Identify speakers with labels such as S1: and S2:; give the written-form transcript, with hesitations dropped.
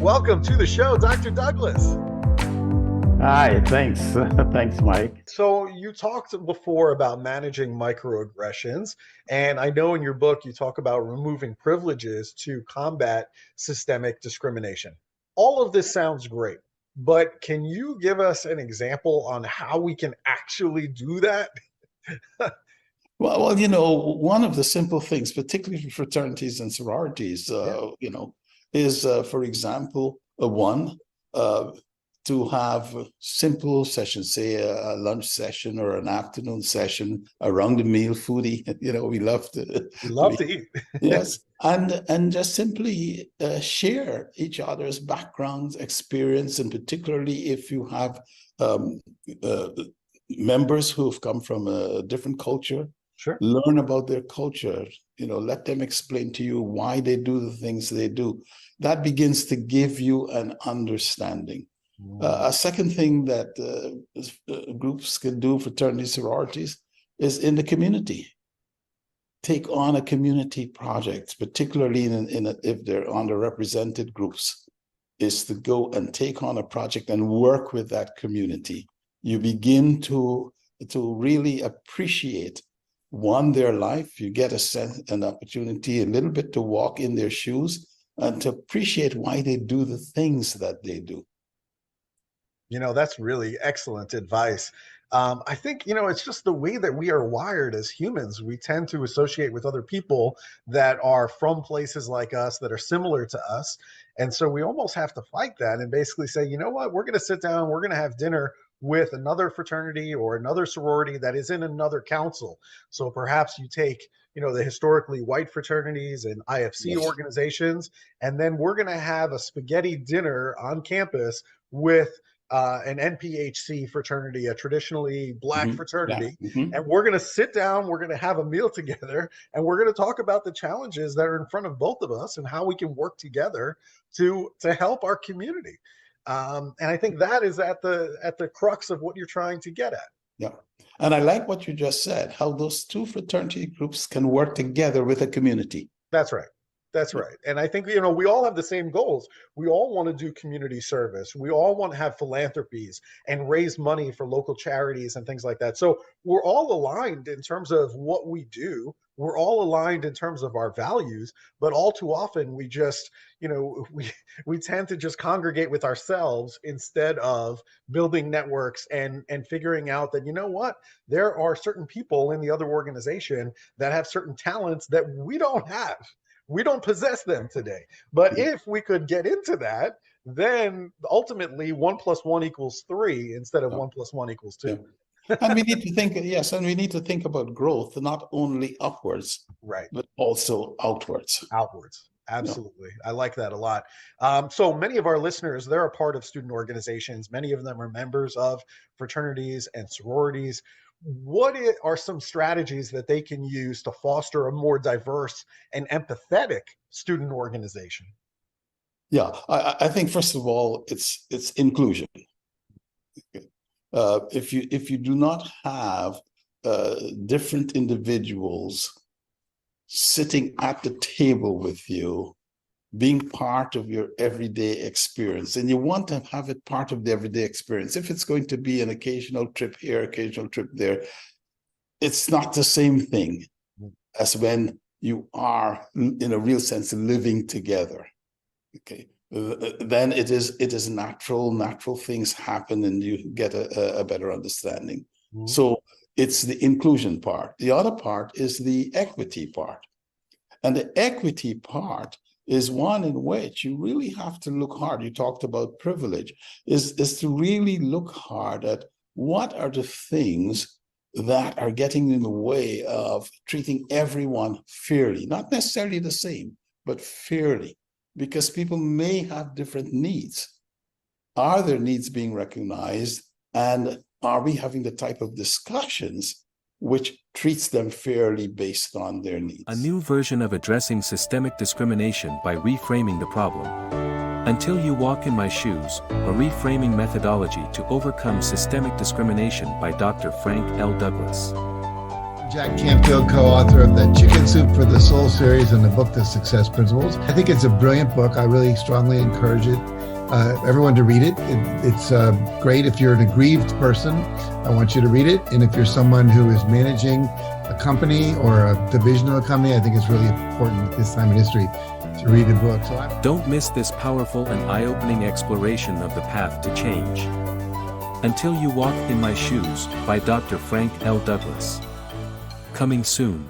S1: Welcome to the show, Dr. Douglas.
S2: Hi, thanks. Thanks, Mike.
S1: So you talked before about managing microaggressions, and I know in your book you talk about removing privileges to combat systemic discrimination. All of this sounds great, but can you give us an example on how we can actually do that?
S3: One of the simple things, particularly for fraternities and sororities, is, for example, to have simple sessions, say a lunch session or an afternoon session around the meal foodie. We love
S1: to eat.
S3: Yes, and just simply share each other's backgrounds, experience, and particularly if you have members who have come from a different culture.
S1: Sure.
S3: Learn about their culture, let them explain to you why they do the things they do. That begins to give you an understanding. A second thing that groups can do, fraternities, sororities, is in the community. Take on a community project, particularly if they're underrepresented groups, is to go and take on a project and work with that community. You begin to really appreciate their life. You get an opportunity a little bit to walk in their shoes and to appreciate why they do the things that they do.
S1: That's really excellent advice. I think, it's just the way that we are wired as humans. We tend to associate with other people that are from places like us, that are similar to us. And so we almost have to fight that and basically say, you know what, we're going to sit down, we're going to have dinner with another fraternity or another sorority that is in another council. So perhaps you take, the historically white fraternities and IFC organizations, and then we're going to have a spaghetti dinner on campus with an NPHC fraternity, a traditionally Black fraternity. And we're going to sit down, we're going to have a meal together, and we're going to talk about the challenges that are in front of both of us and how we can work together to help our community. And I think that is at the crux of what you're trying to get at.
S3: Yeah. And I like what you just said, how those two fraternity groups can work together with a community.
S1: That's right. That's right. And I think, we all have the same goals. We all want to do community service. We all want to have philanthropies and raise money for local charities and things like that. So we're all aligned in terms of what we do. We're all aligned in terms of our values, but all too often we just, we tend to just congregate with ourselves instead of building networks and figuring out that, there are certain people in the other organization that have certain talents that we don't have. We don't possess them today. But if we could get into that, then ultimately 1 + 1 = 3 instead of 1 + 1 = 2.
S3: And we need to think, we need to think about growth, not only upwards,
S1: right,
S3: but also outwards.
S1: Outwards. Absolutely. I like that a lot. So many of our listeners, they're a part of student organizations. Many of them are members of fraternities and sororities. What are some strategies that they can use to foster a more diverse and empathetic student organization?
S3: Yeah, I think first of all, it's inclusion. If you do not have different individuals sitting at the table with you, being part of your everyday experience, and you want to have it part of the everyday experience. If it's going to be an occasional trip here, occasional trip there, it's not the same thing as when you are, in a real sense, living together. Okay, then it is natural things happen, and you get a better understanding. So it's the inclusion part. The other part is the equity part, and the equity part is one in which you really have to look hard. You talked about privilege, is to really look hard at what are the things that are getting in the way of treating everyone fairly, not necessarily the same, but fairly, because people may have different needs. Are their needs being recognized? And are we having the type of discussions which treats them fairly based on their needs?
S4: A new version of addressing systemic discrimination by reframing the problem. Until You Walk in My Shoes, a reframing methodology to overcome systemic discrimination by Dr. Frank L. Douglas.
S5: Jack Canfield, co-author of the Chicken Soup for the Soul series and the book, The Success Principles. I think it's a brilliant book. I really strongly encourage it. Everyone to read it. It's great if you're an aggrieved person. I want you to read it. And if you're someone who is managing a company or a division of a company, I think it's really important at this time in history to read the book.
S4: Don't miss this powerful and eye-opening exploration of the path to change. Until You Walk in My Shoes by Dr. Frank L. Douglas. Coming soon.